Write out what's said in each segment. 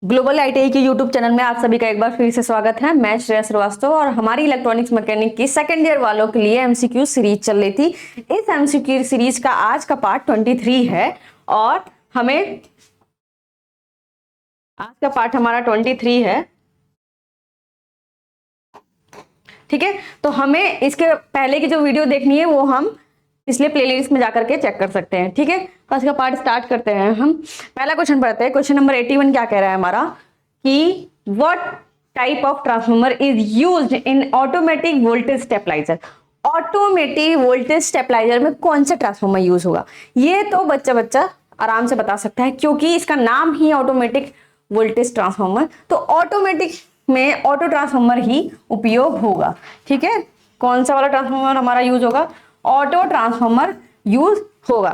Global ITI के YouTube channel में आप सभी का एक बार फिर से स्वागत है। मैं श्रेया श्रीवास्तव और हमारी इलेक्ट्रॉनिक्स मैकेनिक की सेकेंड ईयर वालों के लिए एमसीक्यू सीरीज चल रही थी। इस एमसीक्यू सीरीज का आज का पार्ट 23 है और हमें आज का पार्ट हमारा 23 है। ठीक है, तो हमें इसके पहले की जो वीडियो देखनी है वो हम इसलिए प्लेलिस्ट में जाकर के चेक कर सकते हैं। ठीक है, तो आज का पार्ट स्टार्ट करते हैं। हम पहला क्वेश्चन पढ़ते हैं। क्वेश्चन नंबर 81 क्या कह रहा है हमारा कि what type of transformer is used in automatic voltage stabiliser. Automatic voltage stabiliser में कौन सा ट्रांसफॉर्मर यूज होगा? ये तो बच्चा आराम से बता सकता है क्योंकि इसका नाम ही ऑटोमेटिक वोल्टेज ट्रांसफॉर्मर, तो ऑटोमेटिक में ऑटो ट्रांसफॉर्मर ही उपयोग होगा। ठीक है, कौन सा वाला ट्रांसफॉर्मर हमारा यूज होगा? ऑटो ट्रांसफॉर्मर यूज होगा।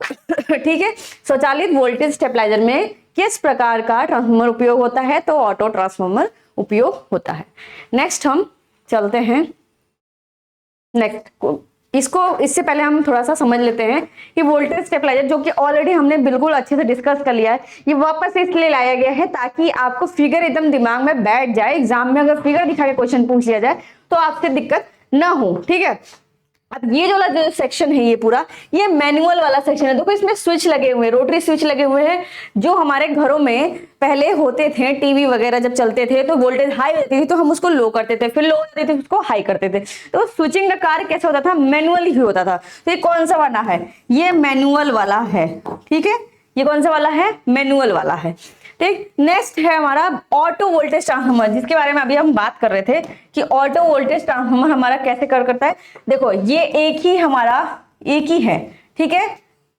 ठीक है, स्वचालित वोल्टेज स्टेबलाइजर में किस प्रकार का ट्रांसफॉर्मर उपयोग होता है? तो ऑटो ट्रांसफॉर्मर उपयोग होता है। नेक्स्ट हम चलते हैं नेक्स्ट इससे पहले हम थोड़ा सा समझ लेते हैं कि वोल्टेज स्टेबलाइजर, जो कि ऑलरेडी हमने बिल्कुल अच्छे से डिस्कस कर लिया है, ये वापस इसलिए लाया गया है ताकि आपको फिगर एकदम दिमाग में बैठ जाए। एग्जाम में अगर फिगर दिखा के क्वेश्चन पूछ लिया जाए तो आपसे दिक्कत ना हो। ठीक है, अब ये जो सेक्शन है ये पूरा ये मैनुअल वाला सेक्शन है। देखो इसमें स्विच लगे हुए हैं, रोटरी स्विच लगे हुए हैं, जो हमारे घरों में पहले होते थे। टीवी वगैरह जब चलते थे तो वोल्टेज हाई होती थी तो हम उसको लो करते थे, फिर लो होती थी उसको हाई करते थे। तो स्विचिंग का कार्य कैसे होता था? मैनुअली ही होता था। तो ये कौन सा वाला है? ये मैनुअल वाला है। ठीक है, ये कौन सा वाला है? मैनुअल वाला है। ठीक, नेक्स्ट है हमारा ऑटो वोल्टेज ट्रांसफार्मर, जिसके बारे में अभी हम बात कर रहे थे कि ऑटो वोल्टेज ट्रांसफार्मर हमारा कैसे कर करता है। देखो ये एक ही है। ठीक है,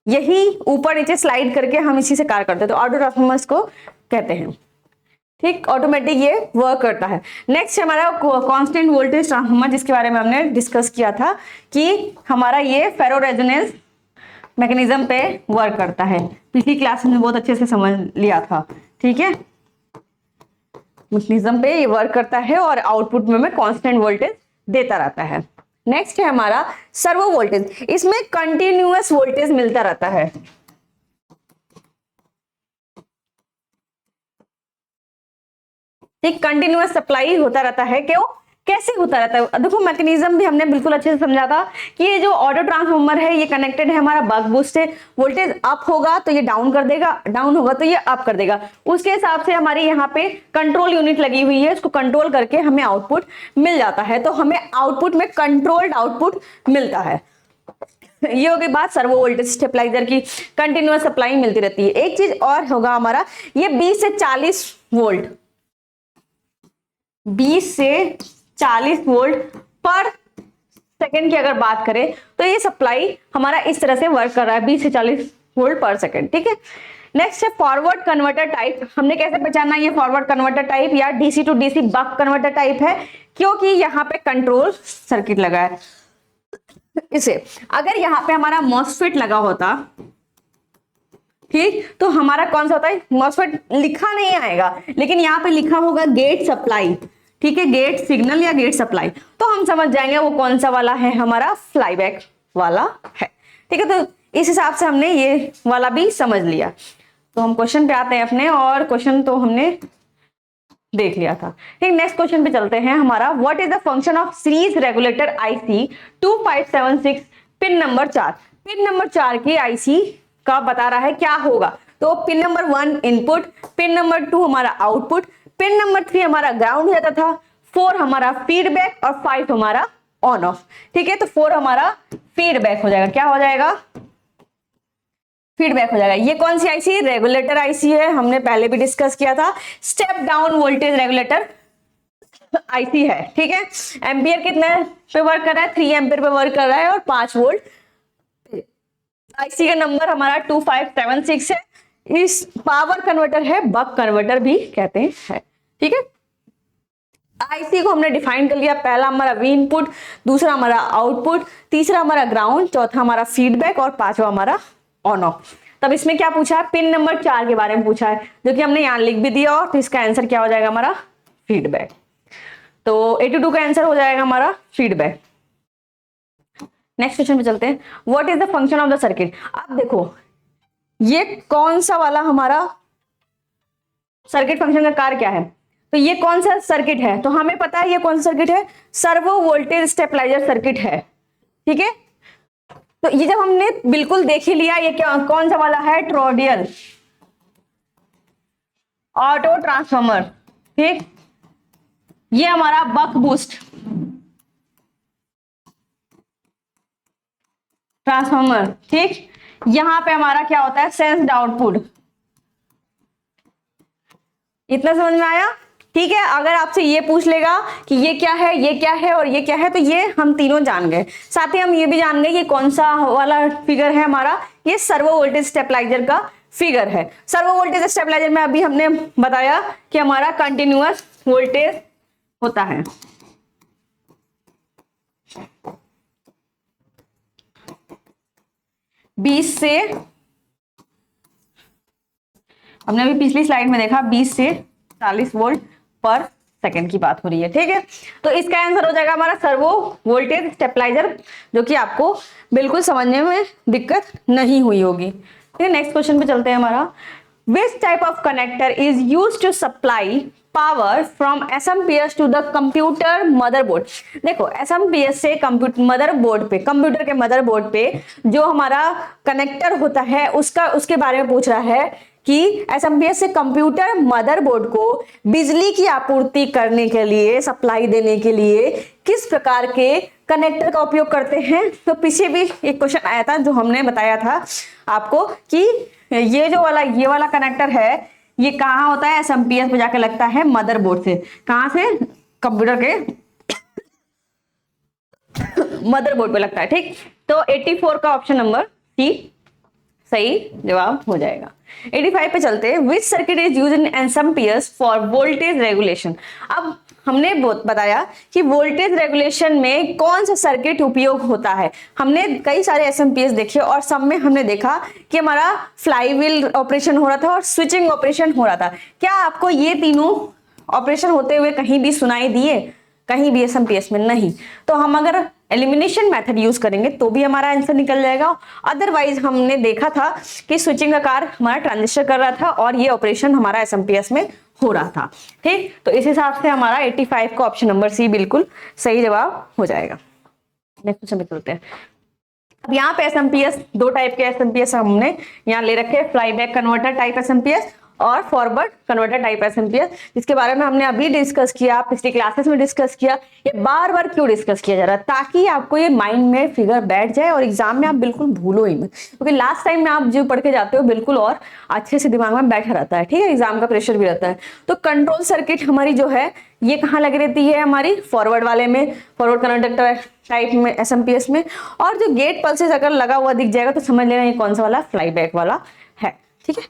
यही ऊपर नीचे स्लाइड करके हम इसी से कार्य करते हैं, तो ऑटो ट्रांसफार्मर्स को कहते हैं। ठीक, ऑटोमेटिक ये वर्क करता है। नेक्स्ट हमारा कांस्टेंट वोल्टेज ट्रांसफार्मर, जिसके बारे में हमने डिस्कस किया था कि हमारा ये फेरो रेजोनेंस मैकेनिज्म पे वर्क करता है। पिछली क्लास में बहुत अच्छे से समझ लिया था। ठीक है, मैकेनिज्म पे ये वर्क करता है और आउटपुट में कांस्टेंट वोल्टेज देता रहता है। नेक्स्ट है हमारा सर्वो वोल्टेज, इसमें कंटिन्यूअस वोल्टेज मिलता रहता है। ठीक, कंटिन्यूअस सप्लाई होता रहता है। क्यों, कैसे होता रहता है? देखो मैकेनिज्म भी हमने बिल्कुल अच्छे से समझा था कि ये जो ऑटो ट्रांसफार्मर है ये कनेक्टेड है हमारा बक बूस्ट से। वोल्टेज अप होगा तो ये डाउन कर देगा, डाउन होगा तो ये अप कर देगा। उसके हिसाब से हमारी यहाँ पे कंट्रोल यूनिट लगी हुई है, उसको कंट्रोल करके हमें आउटपुट मिल जाता है। तो हमें आउटपुट में कंट्रोल्ड आउटपुट मिलता है। ये हो गई बात सर्वो वोल्टेज स्टेबलाइजर की, कंटिन्यूअस सप्लाई मिलती रहती है। एक चीज और होगा हमारा, ये 20 से 40 वोल्ट 20 से 40 वोल्ट पर सेकेंड की अगर बात करें तो ये सप्लाई हमारा इस तरह से वर्क कर रहा है, 20 से 40 वोल्ट पर सेकेंड। ठीक है, नेक्स्ट है फॉरवर्ड कन्वर्टर टाइप। हमने कैसे पहचाना ये फॉरवर्ड कन्वर्टर टाइप या DC to DC buck converter type है? क्योंकि यहाँ पे कंट्रोल सर्किट लगा है। इसे अगर यहाँ पे हमारा मॉसफेट लगा होता, ठीक, तो हमारा कौन सा होता है? मॉसफेट लिखा नहीं आएगा लेकिन यहाँ पे लिखा होगा गेट सप्लाई। ठीक है, गेट सिग्नल या गेट सप्लाई, तो हम समझ जाएंगे वो कौन सा वाला है, हमारा फ्लाईबैक वाला है। ठीक है, तो इस हिसाब से हमने ये वाला भी समझ लिया। तो हम क्वेश्चन पे आते हैं अपने, और क्वेश्चन तो हमने देख लिया था। ठीक, नेक्स्ट क्वेश्चन पे चलते हैं हमारा। What is the function of series regulator IC 2576 pin number 4? Pin number 4 की आईसी का बता रहा है क्या होगा। तो pin number 1 input, pin number 2 हमारा आउटपुट, पिन नंबर 3 हमारा ग्राउंड हो जाता था, 4 हमारा फीडबैक और 5 हमारा ऑन ऑफ। ठीक है, तो 4 हमारा फीडबैक हो जाएगा। क्या हो जाएगा? फीडबैक हो जाएगा। ये कौन सी आईसी? रेगुलेटर आईसी है, हमने पहले भी डिस्कस किया था। Step down voltage regulator IC है। ठीक है, एम्पियर कितने पे वर्क कर रहा है? 3 एम्पियर पे वर्क कर रहा है और 5 वोल्ट। आईसी का नंबर हमारा 2576 है। इस पावर कन्वर्टर है, बक कन्वर्टर भी कहते हैं। ठीक है, आईसी को हमने डिफाइन कर लिया। पहला हमारा वी इनपुट, दूसरा हमारा आउटपुट, तीसरा हमारा ग्राउंड, चौथा हमारा फीडबैक और पांचवा हमारा ऑन ऑफ। तब इसमें क्या पूछा है? पिन नंबर 4 के बारे में पूछा है, जो कि हमने यहां लिख भी दिया। और तो इसका आंसर क्या हो जाएगा? हमारा फीडबैक। तो 82 का आंसर हो जाएगा हमारा फीडबैक। नेक्स्ट क्वेश्चन पे चलते हैं। What is the function of the circuit? अब देखो ये कौन सा वाला हमारा सर्किट फंक्शन का कार्य क्या है। तो ये कौन सा सर्किट है, तो हमें पता है ये कौन सा सर्किट है, सर्वो वोल्टेज स्टेबलाइजर सर्किट है। ठीक है, तो ये जब हमने बिल्कुल देख ही लिया, ये क्या कौन सा वाला है, टोरॉइडल ऑटो ट्रांसफॉर्मर। ठीक, ये हमारा बक बूस्ट ट्रांसफॉर्मर। ठीक, यहां पे हमारा क्या होता है, सेंस्ड आउटपुट। इतना समझ में आया। ठीक है, अगर आपसे ये पूछ लेगा कि ये क्या है, ये क्या है और ये क्या है, तो ये हम तीनों जान गए। साथ ही हम ये भी जान गए ये कौन सा वाला फिगर है हमारा, ये सर्वो वोल्टेज स्टेबलाइजर का फिगर है। सर्वो वोल्टेज स्टेबलाइजर में अभी हमने बताया कि हमारा कंटिन्यूअस वोल्टेज होता है। बीस से, हमने अभी पिछली स्लाइड में देखा 20 से 40 वोल्ट पर सेकंड की बात हो रही है। ठीक है, तो इसका आंसर हो जाएगा हमारा सर्वो वोल्टेज स्टेबलाइजर, जो कि आपको बिल्कुल समझने में दिक्कत नहीं हुई होगी। ठीक है, नेक्स्ट क्वेश्चन पे चलते हैं हमारा। Which type of connector is use to supply power from SMPS to the computer motherboard. देखो एसएमपीएस से मदरबोर्ड पे, कंप्यूटर के मदरबोर्ड पे जो हमारा कनेक्टर होता है उसके बारे में पूछ रहा है कि एसएमपीएस से कंप्यूटर मदरबोर्ड को बिजली की आपूर्ति करने के लिए, सप्लाई देने के लिए किस प्रकार के कनेक्टर का उपयोग करते हैं। तो पीछे भी एक क्वेश्चन आया था जो हमने बताया था आपको कि ये वाला कनेक्टर है, ये कहाँ होता है, एसएमपीएस पे जाके लगता है मदरबोर्ड से। कहां से, कंप्यूटर के मदरबोर्ड पे लगता है। ठीक, तो 84 का ऑप्शन नंबर सी सही जवाब हो जाएगा। 85 पे चलते हैं। विच circuit is use in SMPS for voltage regulation. अब हमने बताया कि वोल्टेज रेगुलेशन में कौन सा सर्किट उपयोग होता है। हमने कई सारे एसएमपीएस देखे और सब में हमने देखा कि हमारा फ्लाईव्हील ऑपरेशन हो रहा था और स्विचिंग ऑपरेशन हो रहा था। क्या आपको ये तीनों ऑपरेशन होते हुए कहीं भी सुनाई दिए, कहीं भी एसएमपीएस में नहीं। तो हम अगर एलिमिनेशन मेथड यूज करेंगे तो भी हमारा आंसर निकल जाएगा। अदरवाइज हमने देखा था कि स्विचिंग का कार्य हमारा ट्रांजिस्टर कर रहा था और ये ऑपरेशन हमारा एसएमपीएस में हो रहा था। ठीक, तो इस हिसाब से हमारा 85 का ऑप्शन नंबर सी बिल्कुल सही जवाब हो जाएगा। नेक्स्ट क्वेश्चन पे चलते हैं। अब यहाँ पे एसएमपीएस, दो टाइप के एसएमपीएस हमने यहाँ ले रखे, फ्लाईबैक कन्वर्टर टाइप एसएमपीएस और फॉरवर्ड कन्वर्टर टाइप एसएमपीएस, जिसके बारे में हमने अभी डिस्कस किया, पिछली क्लासेस में डिस्कस किया। ये बार बार क्यों डिस्कस किया जा रहा है, ताकि आपको ये माइंड में फिगर बैठ जाए और एग्जाम में आप बिल्कुल भूलो ही मत, क्योंकि लास्ट टाइम में आप जो पढ़ के जाते हो बिल्कुल और अच्छे से दिमाग में बैठा रहता है। ठीक है, एग्जाम का प्रेशर भी रहता है। तो कंट्रोल सर्किट हमारी जो है ये कहाँ लगी रहती है, हमारी फॉरवर्ड वाले में, फॉरवर्ड कन्वर्टर टाइप में एसएमपीएस में। और जो गेट पल्सेस अगर लगा हुआ दिख जाएगा तो समझ लेना ये कौन सा वाला, फ्लाईबैक वाला है। ठीक है,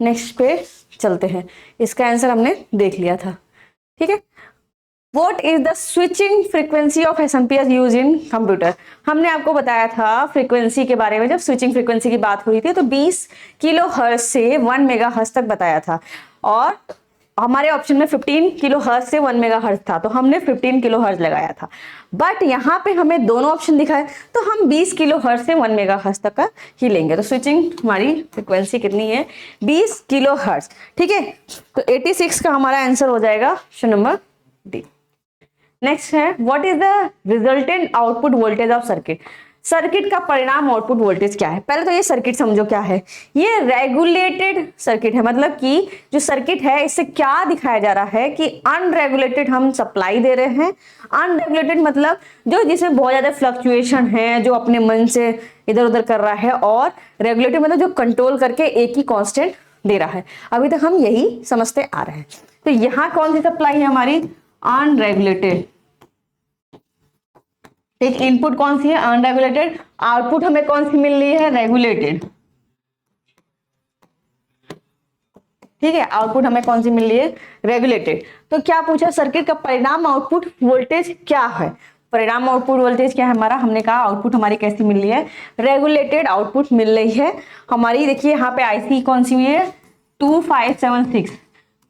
नेक्स्ट पे चलते हैं। इसका आंसर हमने देख लिया था। ठीक है, what is the switching frequency of SMPS use in computer. हमने आपको बताया था फ्रीक्वेंसी के बारे में, जब स्विचिंग फ्रीक्वेंसी की बात हुई थी तो 20 किलोहर्ट्ज से 1 मेगाहर्ट्ज तक बताया था और हमारे ऑप्शन में 15 किलोहर्ट्ज से 1 मेगाहर्ट्ज था, तो हमने 15 किलोहर्ट्ज लगाया था। बट यहाँ पे हमें दोनों ऑप्शन दिखाए तो हम 20 किलोहर्ट्ज से 1 मेगाहर्ट्ज तक का ही लेंगे। तो स्विचिंग हमारी फ्रीक्वेंसी कितनी है, 20 किलोहर्ट्ज। ठीक है, तो 86 का हमारा आंसर हो जाएगा ऑप्शन नंबर डी। नेक्स्ट है, what is the resultant output voltage of circuit. Circuit का परिणाम आउटपुट वोल्टेज क्या है। पहले तो ये सर्किट समझो क्या है, ये रेगुलेटेड सर्किट है। मतलब कि जो सर्किट है इससे क्या दिखाया जा रहा है कि अनरेगुलेटेड हम सप्लाई दे रहे हैं। अनरेगुलेटेड मतलब जो जिसमें बहुत ज्यादा फ्लक्चुएशन है, जो अपने मन से इधर उधर कर रहा है, और रेगुलेटेड मतलब जो कंट्रोल करके एक ही कांस्टेंट दे रहा है। अभी तक हम यही समझते आ रहे हैं। तो यहाँ कौन सी सप्लाई है हमारी, अनरेगुलेटेड। एक इनपुट कौन सी है, अनरेगुलेटेड। आउटपुट हमें कौन सी मिल रही है, रेगुलेटेड। ठीक है, आउटपुट हमें कौन सी मिल रही है, रेगुलेटेड। तो क्या पूछा, सर्किट का परिणाम आउटपुट वोल्टेज क्या है। परिणाम आउटपुट वोल्टेज क्या है हमारा, हमने कहा आउटपुट हमारी कैसी मिल रही है, रेगुलेटेड आउटपुट मिल रही है हमारी। देखिए यहाँ पे आईसी कौन सी हुई है, 2576।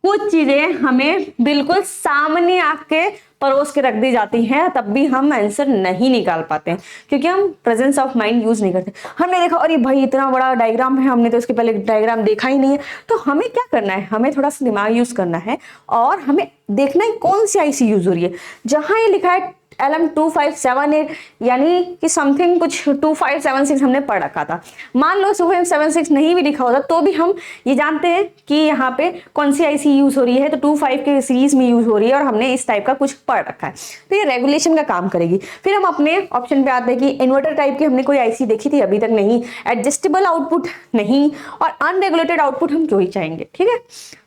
कुछ चीजें हमें बिल्कुल सामने आके परोस के रख दी जाती हैं, तब भी हम आंसर नहीं निकाल पाते हैं क्योंकि हम प्रेजेंस ऑफ माइंड यूज नहीं करते। हमने देखा अरे भाई इतना बड़ा डायग्राम है, हमने तो इसके पहले डायग्राम देखा ही नहीं है। तो हमें क्या करना है, हमें थोड़ा सा दिमाग यूज करना है और हमें देखना है कौन सी आईसी यूज हो रही है। जहां ये लिखा है LM2578 यानी कि समथिंग कुछ 2576 हमने पढ़ रखा था। मान लो 2576 नहीं भी लिखा होता तो भी हम ये जानते हैं कि यहाँ पे कौन सी आईसी यूज हो रही है, तो 25 के सीरीज में यूज हो रही है और हमने इस टाइप का कुछ पढ़ रखा है, तो ये रेगुलेशन का काम करेगी। फिर हम अपने ऑप्शन पे आते हैं कि इन्वर्टर टाइप की हमने कोई आईसी देखी थी, अभी तक नहीं। एडजस्टेबल आउटपुट नहीं, और अनरेगुलेटेड आउटपुट हम क्यों ही चाहेंगे, ठीक है।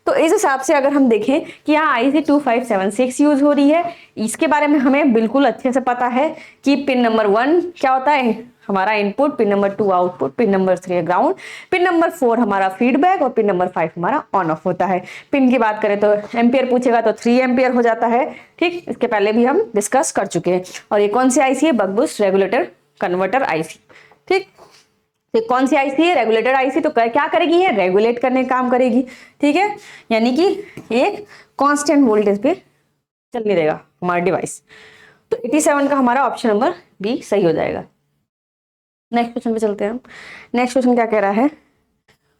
तो इस हिसाब से अगर हम देखें कि यहाँ IC 2576 यूज हो रही है, इसके बारे में हमें बिल्कुल अच्छे से पता है कि पिन नंबर 1 क्या होता है, हमारा input, pin number 2 output, pin number 3 ground, pin number 4 हमारा फीडबैक और पिन नंबर 5 हमारा ऑन ऑफ होता है। पिन की बात करें तो एम्पियर पूछेगा तो 3 एम्पियर हो जाता है, ठीक। इसके पहले भी हम डिस्कस कर चुके हैं। और ये कौन सी आईसी है, buck boost regulator converter IC, ठीक। तो कौन सी आईसी है, रेगुलेटर आईसी। तो क्या करेगी, ये रेगुलेट करने का काम करेगी, ठीक है। यानी कि एक कांस्टेंट वोल्टेज पे चलने देगा हमारा डिवाइस। तो 87 का हमारा ऑप्शन नंबर बी सही हो जाएगा। नेक्स्ट क्वेश्चन पे चलते हैं हम। नेक्स्ट क्वेश्चन क्या कह रहा है,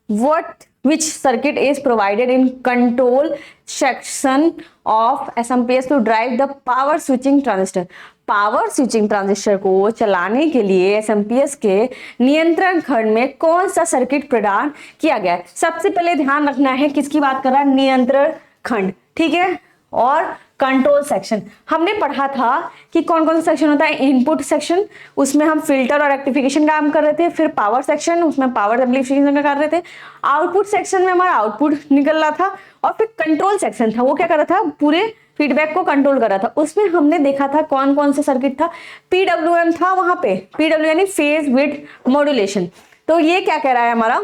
what which circuit is provided in control section of SMPS to drive the power switching transistor। Power switching transistor को चलाने के लिए SMPS के नियंत्रण खंड में कौन सा सर्किट प्रदान किया गया है। सबसे पहले ध्यान रखना है किसकी बात कर रहा है, नियंत्रण खंड, ठीक है। और कंट्रोल सेक्शन हमने पढ़ा था कि कौन कौन सा सेक्शन होता है, इनपुट सेक्शन, उसमें हम फिल्टर और रेक्टिफिकेशन काम कर रहे थे। फिर पावर सेक्शन, उसमें पावर एम्प्लीफिकेशन का कर रहे थे। आउटपुट सेक्शन में हमारा आउटपुट निकल रहा था। और फिर कंट्रोल सेक्शन था, वो क्या कर रहा था, पूरे फीडबैक को कंट्रोल कर रहा था। उसमें हमने देखा था कौन कौन सा सर्किट था, PWM था वहां पे, PWM यानी फेज विड्थ मॉड्यूलेशन। तो ये क्या कह रहा है हमारा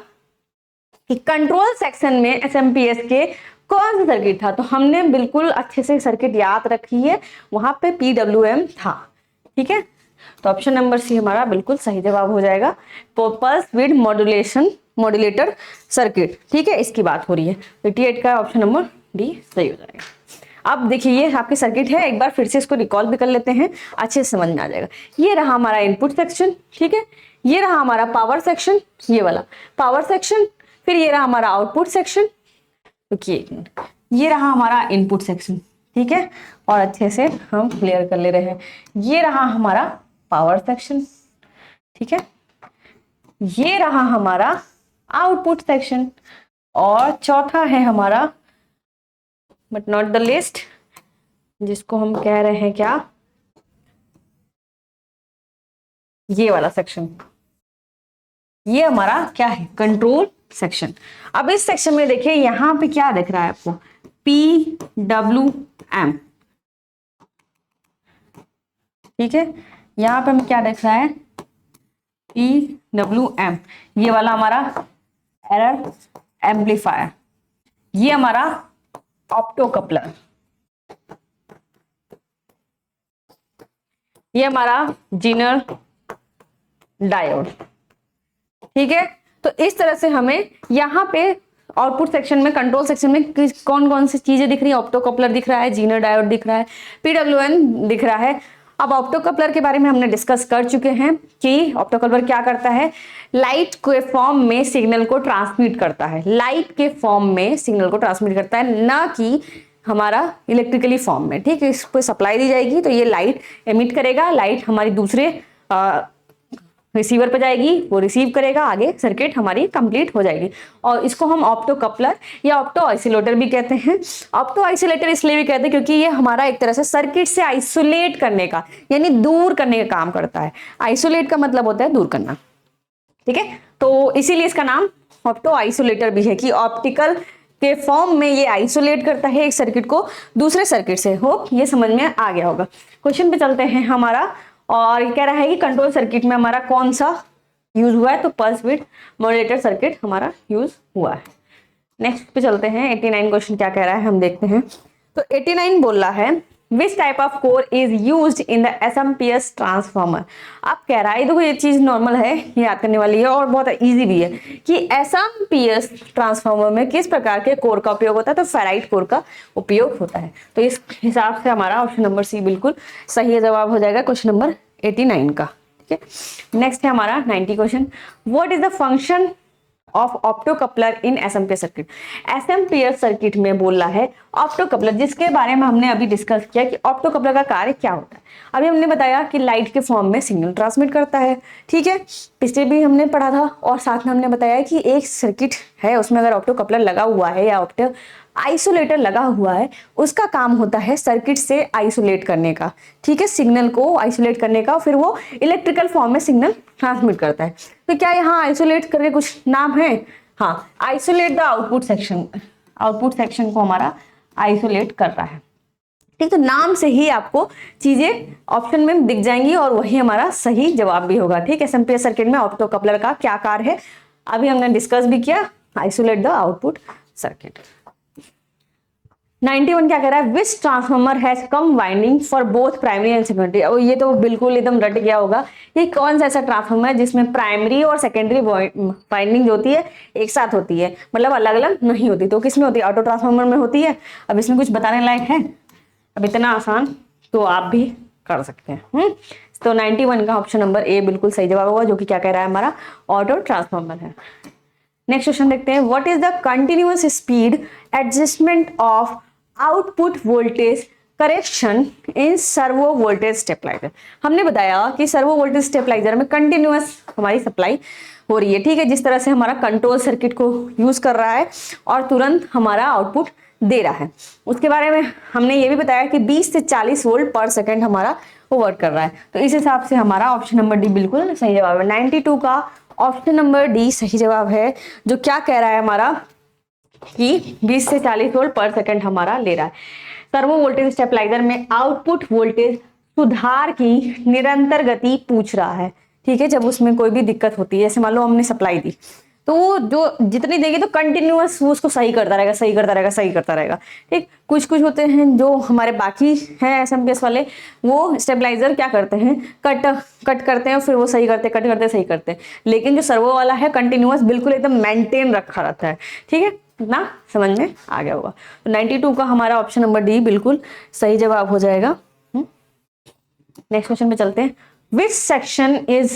कि कंट्रोल सेक्शन में SMPS के कौन सा सर्किट था। तो हमने बिल्कुल अच्छे से सर्किट याद रखी है, वहां पे PWM था, ठीक है। तो ऑप्शन नंबर सी हमारा बिल्कुल सही जवाब हो जाएगा, पल्स विद मॉड्यूलेटर सर्किट, ठीक है, इसकी बात हो रही है। 88 का ऑप्शन नंबर डी सही हो जाएगा। अब देखिए ये आपकी सर्किट है, एक बार फिर से इसको रिकॉल भी कर लेते हैं, अच्छे से समझ में आ जाएगा। ये रहा हमारा इनपुट सेक्शन, ठीक है। ये रहा हमारा पावर सेक्शन, ये वाला पावर सेक्शन। फिर ये रहा हमारा आउटपुट सेक्शन, देखिए ये रहा हमारा इनपुट सेक्शन, ठीक है। और अच्छे से हम क्लियर कर ले रहे हैं। ये रहा हमारा पावर सेक्शन, ठीक है। ये रहा हमारा आउटपुट सेक्शन। और चौथा है हमारा बट नॉट द लिस्ट, जिसको हम कह रहे हैं क्या, ये वाला सेक्शन, ये हमारा क्या है, कंट्रोल सेक्शन। अब इस सेक्शन में देखिए यहां पे क्या दिख रहा है आपको, PWM, ठीक है। यहां पे हमें क्या दिख रहा है, PWM, ये वाला हमारा एरर एम्पलीफायर, ये हमारा ऑप्टोकपलर, ये हमारा जीनर डायोड, ठीक है। तो इस तरह से हमें यहाँ पे आउटपुट सेक्शन में, कंट्रोल सेक्शन में कौन कौन सी चीजें दिख रही है, ऑप्टोकपलर दिख रहा है, जीनर डायोड दिख रहा है, PWM दिख रहा है। अब ऑप्टोकपलर के बारे में हमने डिस्कस कर चुके हैं कि ऑप्टोकपलर क्या करता है, लाइट के फॉर्म में सिग्नल को ट्रांसमिट करता है, लाइट के फॉर्म में सिग्नल को ट्रांसमिट करता है, ना कि हमारा इलेक्ट्रिकली फॉर्म में, ठीक है। इसको सप्लाई दी जाएगी तो ये लाइट एमिट करेगा, लाइट हमारी दूसरे रिसीवर पे जाएगी, वो रिसीव करेगा, आगे सर्किट हमारी कंप्लीट हो जाएगी। और इसको हम ऑप्टोकपलर या ऑप्टो आइसोलेटर भी कहते हैं। ऑप्टो आइसोलेटर इसलिए भी कहते हैं क्योंकि ये हमारा एक तरह से सर्किट से आइसोलेट करने का यानी दूर करने का काम करता है। आइसोलेट का मतलब होता है दूर करना, ठीक है। तो इसीलिए इसका नाम ऑप्टो आइसोलेटर भी है कि ऑप्टिकल के फॉर्म में ये आइसोलेट करता है एक सर्किट को दूसरे सर्किट से। होप ये समझ में आ गया होगा। क्वेश्चन पे चलते हैं हमारा, और कह रहा है कि कंट्रोल सर्किट में हमारा कौन सा यूज हुआ है, तो पल्स विड्थ मॉड्यूलेटर सर्किट हमारा यूज हुआ है। नेक्स्ट पे चलते हैं, 89 क्वेश्चन क्या कह रहा है हम देखते हैं। तो 89 बोल रहा है विच type of core is used in the SMPS transformer. आप कह रहा है, देखो ये चीज नॉर्मल है, ये याद करने वाली है और बहुत इजी भी है कि एसएमपीएस ट्रांसफार्मर में किस प्रकार के कोर का उपयोग होता है, तो फेराइट कोर का उपयोग होता है। तो इस हिसाब से हमारा ऑप्शन नंबर सी बिल्कुल सही जवाब हो जाएगा क्वेश्चन नंबर 89 का। ठीक है, नेक्स्ट है हमारा 90 question. What is the function of optocoupler in SMPS circuit. SMPS circuit में बोल रहा है ऑप्टोकपलर, जिसके बारे में हमने अभी डिस्कस किया कि ऑप्टोकपलर का कार्य क्या होता है। अभी हमने बताया कि लाइट के फॉर्म में सिग्नल ट्रांसमिट करता है, ठीक है, पिछले भी हमने पढ़ा था। और साथ में हमने बताया कि एक सर्किट है, उसमें अगर ऑप्टोकपलर लगा हुआ है या ऑप्टो आइसोलेटर लगा हुआ है, उसका काम होता है सर्किट से आइसोलेट करने का, ठीक है, सिग्नल को आइसोलेट करने का, फिर वो इलेक्ट्रिकल फॉर्म में सिग्नल ट्रांसमिट करता है। तो क्या यहाँ आइसोलेट करके कुछ नाम है? हाँ, isolate the output section, output section को हमारा आइसोलेट कर रहा है। ठीक, तो नाम से ही आपको चीजें ऑप्शन में दिख जाएंगी और वही हमारा सही जवाब भी होगा। ठीक है, एसएमपीएस सर्किट में ऑप्टोकपलर का क्या कार्य है अभी हमने डिस्कस भी किया, आइसोलेट द आउटपुट सर्किट। 91 क्या कह रहा है, विच ट्रांसफार्मर हैज कम winding for both primary and secondary. और ये तो बिल्कुल एकदम रट गया होगा, ये कौन सा ऐसा ट्रांसफार्मर है जिसमें प्राइमरी और सेकेंडरी वाइंडिंग जो होती है एक साथ होती है, मतलब अलग अलग नहीं होती। तो किसमें होती है? ऑटो ट्रांसफार्मर में होती है। अब इसमें कुछ बताने लायक है? अब इतना आसान तो आप भी कर सकते हैं। तो 91 का ऑप्शन नंबर ए बिल्कुल सही जवाब होगा, जो कि क्या कह रहा है हमारा ऑटो ट्रांसफार्मर है। नेक्स्ट क्वेश्चन देखते हैं, what is the continuous speed adjustment of output voltage correction in servo voltage stabiliser. हमने बताया कि सर्वो वोल्टेज स्टेबलाइजर में कंटिन्यूअस हमारी सप्लाई हो रही है, ठीक है, जिस तरह से हमारा कंट्रोल सर्किट को यूज कर रहा है और तुरंत हमारा आउटपुट दे रहा है। उसके बारे में हमने ये भी बताया कि 20 से 40 वोल्ट पर सेकेंड हमारा वो वर्क कर रहा है। तो इस हिसाब से हमारा ऑप्शन नंबर डी बिल्कुल सही जवाब है। 92 का ऑप्शन नंबर डी सही जवाब है, जो क्या कह रहा है हमारा कि 20 से 40 वोल्ट पर सेकंड हमारा ले रहा है। सर्वो वोल्टेज स्टेबलाइजर में आउटपुट वोल्टेज सुधार की निरंतर गति पूछ रहा है, ठीक है, जब उसमें कोई भी दिक्कत होती है, जैसे मान लो हमने सप्लाई दी तो वो जो जितनी देगी तो कंटिन्यूअस वो उसको सही करता रहेगा, सही करता रहेगा, सही करता रहेगा। ठीक, कुछ कुछ होते हैं जो हमारे बाकी हैं एसएमपीएस वाले, वो स्टेबलाइजर क्या करते हैं, कट करते हैं, फिर वो सही करते, कट करते, सही करते हैं। लेकिन जो सर्वो वाला है कंटिन्यूअस बिल्कुल एकदम मेंटेन रखा रहता है। ठीक है ना, समझ में आ गया होगा। तो 92 का हमारा ऑप्शन नंबर डी बिल्कुल सही जवाब हो जाएगा। नेक्स्ट क्वेश्चन पे चलते हैं, which section is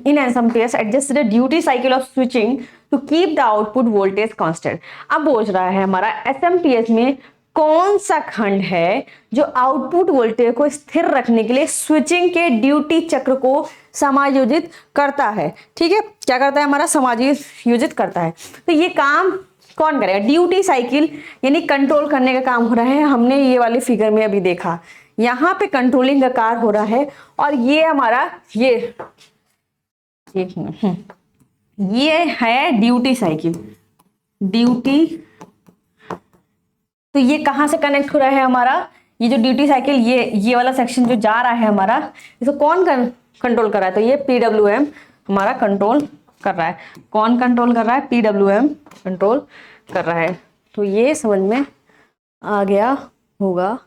in SMPS adjusts the duty cycle of switching to keep the output voltage constant। अब पूछ रहा है हमारा SMPS में कौन सा खंड है जो आउटपुट वोल्टेज को स्थिर रखने के लिए स्विचिंग के ड्यूटी चक्र को समायोजित करता है। ठीक है, क्या करता है हमारा, समायोजित करता है। तो ये काम कौन करेगा? ड्यूटी साइकिल यानी कंट्रोल करने का काम हो रहा है। हमने ये वाली फिगर में अभी देखा, यहाँ पे कंट्रोलिंग का कार्य हो रहा है और ये हमारा ये है ड्यूटी साइकिल, ड्यूटी। तो ये कहाँ से कनेक्ट हो रहा है हमारा, ये जो ड्यूटी साइकिल, ये वाला सेक्शन जो जा रहा है हमारा, इसको कौन कंट्रोल कर रहा है? तो ये पीडब्ल्यूएम हमारा कंट्रोल कर रहा है। कौन कंट्रोल कर रहा है? पीडब्ल्यूएम कंट्रोल कर रहा है। तो ये समझ में आ गया होगा।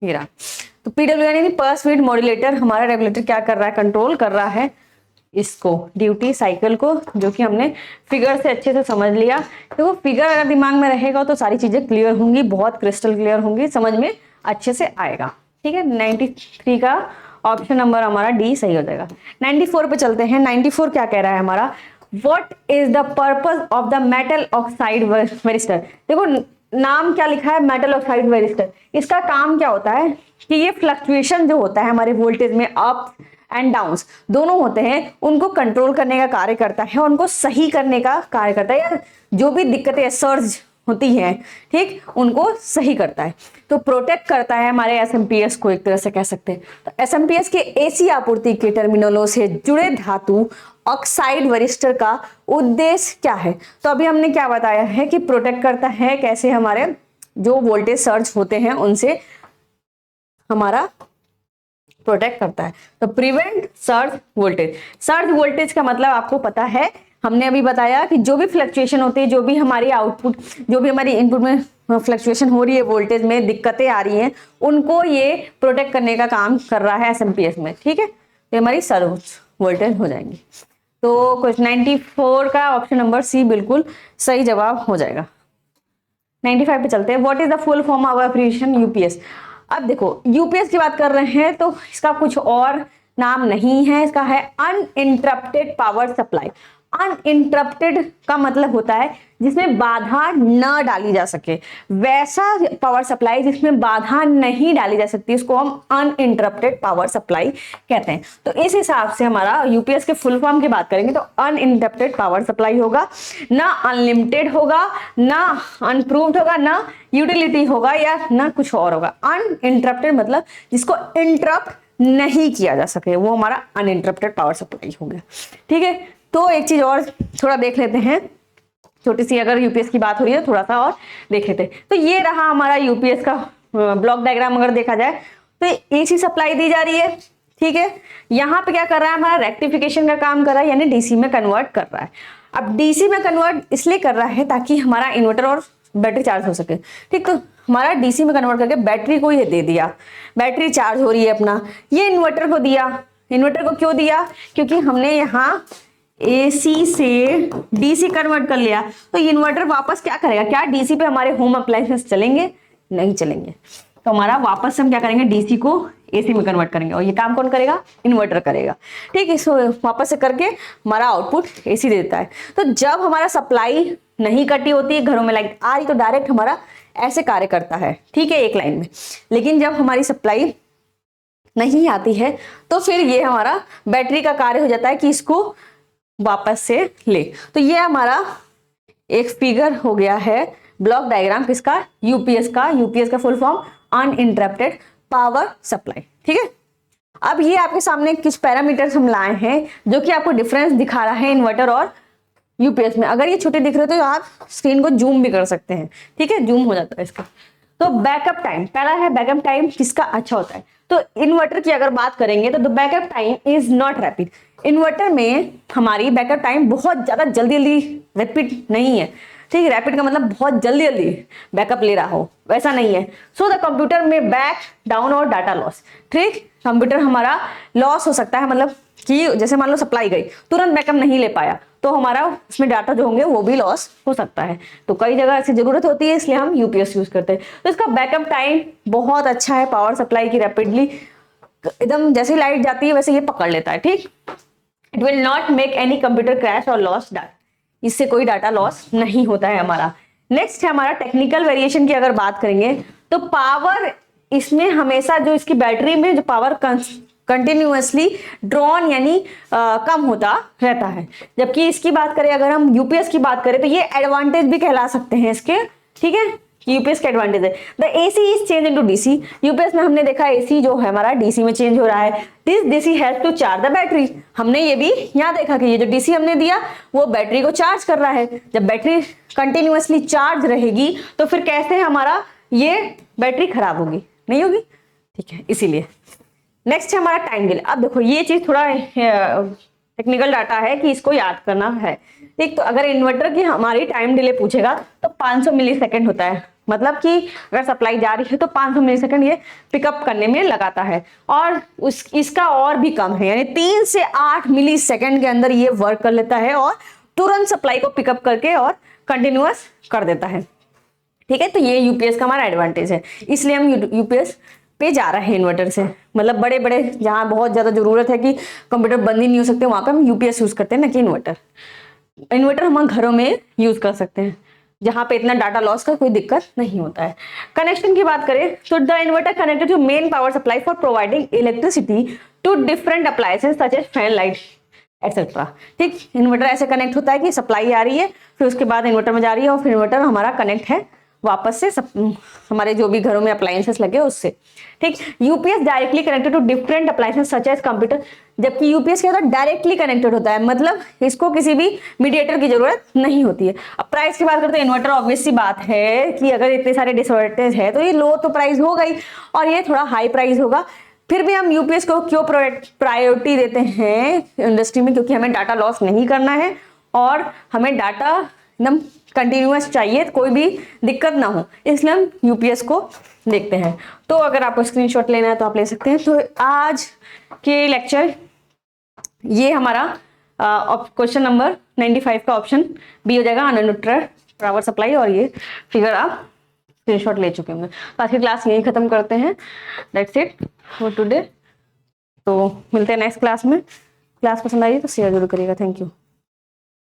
तो पीडब्ल्यूएम यानी पर स्पीड मॉड्यूलेटर हमारा रेगुलेटर क्या कर रहा है, कंट्रोल कर रहा है इसको, ड्यूटी साइकिल को, जो कि हमने फिगर से अच्छे से समझ लिया। देखो फिगर अगर दिमाग में रहेगा तो सारी चीजें क्लियर होंगी, बहुत क्रिस्टल क्लियर होंगी, समझ में अच्छे से आएगा। ठीक है, 93 का ऑप्शन नंबर हमारा डी सही हो जाएगा। 94 पे चलते हैं। 94 क्या कह रहा है हमारा, what is the purpose of the metal oxide varistor. देखो नाम क्या लिखा है, मेटल ऑक्साइड वेरिस्टर। इसका काम क्या होता है कि ये फ्लक्चुएशन जो होता है हमारे वोल्टेज में, अप एंड डाउन्स दोनों होते हैं, उनको कंट्रोल करने का कार्य करता है, उनको सही करने का कार्य करता है, या जो भी दिक्कतें सर्ज होती हैं, ठीक, उनको सही करता है। तो प्रोटेक्ट करता है हमारे एसएमपीएस को, एक तरह से कह सकते हैं। तो एसएमपीएस के एसी आपूर्ति के टर्मिनलों से जुड़े धातु ऑक्साइड वरिस्टर का उद्देश्य क्या है? तो अभी हमने क्या बताया है कि प्रोटेक्ट करता है, कैसे हमारे जो वोल्टेज सर्ज होते हैं उनसे हमारा प्रोटेक्ट करता है। तो prevent surge voltage. Surge voltage का मतलब आपको पता है, हमने अभी बताया कि जो भी फ्लक्चुएशन होती है, जो भी हमारी आउटपुट, जो भी हमारी इनपुट में फ्लक्चुएशन हो रही है, वोल्टेज में दिक्कतें आ रही हैं, उनको ये प्रोटेक्ट करने का काम कर रहा है एसएमपीएस में। ठीक है, तो हमारी सर्वोच्च वोल्टेज हो जाएंगी। तो क्वेश्चन 94 का ऑप्शन नंबर सी बिल्कुल सही जवाब हो जाएगा। 95 पे चलते हैं। What is the full form of abbreviation UPS? अब देखो यूपीएस की बात कर रहे हैं तो इसका कुछ और नाम नहीं है, इसका है अनइंटरप्टेड पावर सप्लाई। अनइंटरप्टेड का मतलब होता है जिसमें बाधा न डाली जा सके, वैसा पावर सप्लाई जिसमें बाधा नहीं डाली जा सकती, इसको हम अनइंटरप्टेड पावर सप्लाई कहते हैं। तो इस हिसाब से हमारा यूपीएस के फुल फॉर्म की बात करेंगे तो अनइंटरप्टेड पावर सप्लाई होगा, ना अनलिमिटेड होगा, ना अनप्रूव्ड होगा, ना यूटिलिटी होगा, या ना कुछ और होगा। अनइंटरप्टेड मतलब जिसको इंटरप्ट नहीं किया जा सके, वो हमारा अनइंटरप्टेड पावर सप्लाई हो गया। ठीक है, तो एक चीज और थोड़ा देख लेते हैं, छोटी सी, अगर यूपीएस की बात हो रही है थोड़ा सा और देख लेते हैं। तो ये रहा हमारा यूपीएस का ब्लॉक डायग्राम। अगर देखा जाए तो एसी सप्लाई दी जा रही है। ठीक है, यहाँ पे क्या कर रहा है, हमारा रेक्टिफिकेशन का काम कर रहा है, यानी डीसी में कन्वर्ट कर रहा है। अब डीसी में कन्वर्ट इसलिए कर रहा है ताकि हमारा इन्वर्टर और बैटरी चार्ज हो सके। ठीक, तो हमारा डीसी में कन्वर्ट करके बैटरी को ये दे दिया, बैटरी चार्ज हो रही है अपना, ये इन्वर्टर को दिया। इन्वर्टर को क्यों दिया? क्योंकि हमने यहाँ एसी से डीसी कन्वर्ट कर लिया, तो इन्वर्टर वापस क्या करेगा, क्या डीसी पे हमारे होम अप्लायंसेस चलेंगे? नहीं चलेंगे। तो हमारा वापस हम क्या करेंगे, डीसी को एसी में कन्वर्ट करेंगे, और ये काम कौन करेगा? इन्वर्टर करेगा। ठीक है, इसको वापस से करके हमारा आउटपुट एसी दे देता है। तो जब हमारा सप्लाई नहीं कटी होती है, घरों में लाइट आ रही, तो डायरेक्ट हमारा ऐसे कार्य करता है। ठीक है, एक लाइन में। लेकिन जब हमारी सप्लाई नहीं आती है तो फिर ये हमारा बैटरी का कार्य हो जाता है कि इसको वापस से ले। तो ये हमारा एक फिगर हो गया है, ब्लॉक डायग्राम किसका? यूपीएस का। यूपीएस का full form uninterrupted power supply. ठीक है, अब ये आपके सामने कुछ पैरामीटर्स हम लाए हैं जो कि आपको डिफरेंस दिखा रहा है इन्वर्टर और यूपीएस में। अगर ये छोटे दिख रहे हो तो आप स्क्रीन को जूम भी कर सकते हैं। ठीक है, जूम हो जाता है इसका। तो बैकअप टाइम, पहला है बैकअप टाइम किसका अच्छा होता है। तो इन्वर्टर की अगर बात करेंगे तो the backup time is not rapid. Inverter में हमारी बैकअप टाइम बहुत ज्यादा जल्दी जल्दी रैपिड नहीं है। ठीक है, रैपिड का मतलब बहुत जल्दी जल्दी बैकअप ले रहा हो, वैसा नहीं है। सो द कंप्यूटर में बैक डाउन और डाटा लॉस। ठीक, कंप्यूटर हमारा लॉस हो सकता है, मतलब कि जैसे मान लो सप्लाई गई, तुरंत बैकअप नहीं ले पाया, तो हमारा उसमें डाटा जो होंगे वो भी लॉस हो सकता है। तो कई जगह ऐसी जरूरत होती है, इसलिए हम यूपीएस यूज करते हैं। तो इसका बैकअप टाइम बहुत अच्छा है पावर सप्लाई की, रैपिडली एकदम जैसे लाइट जाती है वैसे ये पकड़ लेता है। ठीक, it will not make any computer crash और लॉस डाटा, इससे कोई डाटा लॉस नहीं होता है हमारा। नेक्स्ट है हमारा टेक्निकल वेरिएशन की अगर बात करेंगे तो पावर इसमें हमेशा जो इसकी बैटरी में जो पावर कंटिन्यूअसली ड्रॉन यानी कम होता रहता है। जबकि इसकी बात करें, अगर हम यूपीएस की बात करें तो ये एडवांटेज भी कहला सकते हैं इसके। ठीक है, यूपीएस का एडवांटेज है the AC is change into DC. UPS में हमने देखा एसी जो है हमारा डीसी में चेंज हो रहा है। This DC has to charge the battery. हमने ये भी यहाँ देखा कि ये जो डीसी हमने दिया वो बैटरी को चार्ज कर रहा है। जब बैटरी कंटिन्यूअसली चार्ज रहेगी तो फिर कैसे हमारा ये बैटरी खराब होगी? नहीं होगी। ठीक है, इसीलिए। नेक्स्ट है हमारा टाइम डिले। अब देखो ये चीज थोड़ा टेक्निकल डाटा है कि इसको याद करना है। ठीक, तो अगर इन्वर्टर की हमारी टाइम डिले पूछेगा तो 500 मिली सेकेंड होता है। मतलब कि अगर सप्लाई जा रही है तो 500 मिली सेकेंड ये पिकअप करने में लगाता है, और इसका और भी कम है, यानी 3 से 8 मिली सेकेंड के अंदर ये वर्क कर लेता है और तुरंत सप्लाई को पिकअप करके और कंटिन्यूअस कर देता है। ठीक है, तो ये यूपीएस का हमारा एडवांटेज है, इसलिए हम यूपीएस पे जा रहे हैं इन्वर्टर से। मतलब बड़े बड़े जहां बहुत ज्यादा जरूरत है कि कंप्यूटर बंद ही नहीं हो सकते, वहां पे हम यूपीएस यूज करते हैं, ना कि इन्वर्टर। इन्वर्टर हम घरों में यूज कर सकते हैं जहां पे इतना डाटा लॉस का कोई दिक्कत नहीं होता है। कनेक्शन की बात करें तो the inverter connected to main power supply for providing electricity to different appliances such as fan, light etcetera. ठीक, इन्वर्टर ऐसे कनेक्ट होता है कि सप्लाई आ रही है, फिर उसके बाद इन्वर्टर में जा रही है, और फिर इन्वर्टर हमारा कनेक्ट है वापस से हमारे जो भी घरों में अप्लायंसेस लगे उससे। ठीक, UPS directly connected to different appliances such as computer. जबकि यूपीएस क्या होता है? डायरेक्टली कनेक्टेड होता है, मतलब इसको किसी भी मीडिएटर की जरूरत नहीं होती है। अब प्राइस की बात करते हैं, इन्वर्टर ऑब्वियस सी बात है कि अगर इतने सारे डिसएडवांटेज है तो ये लो तो प्राइस होगा ही, और ये थोड़ा हाई प्राइस होगा। फिर भी हम यूपीएस को क्यों प्रायोरिटी देते हैं इंडस्ट्री में? क्योंकि हमें डाटा लॉस नहीं करना है और हमें डाटा एकदम कंटिन्यूअस चाहिए, कोई भी दिक्कत ना हो, इसलिए हम यूपीएस को देखते हैं। तो अगर आपको स्क्रीनशॉट लेना है तो आप ले सकते हैं। तो आज के लेक्चर ये हमारा क्वेश्चन नंबर 95 का ऑप्शन बी हो जाएगा, अनन्यूट्रल पावर सप्लाई, और ये फिगर आप स्क्रीनशॉट ले चुके होंगे। तो आज की क्लास यही खत्म करते हैं। That's it for today. तो मिलते हैं नेक्स्ट क्लास में। क्लास पसंद आई तो शेयर जरूर करिएगा। Thank you.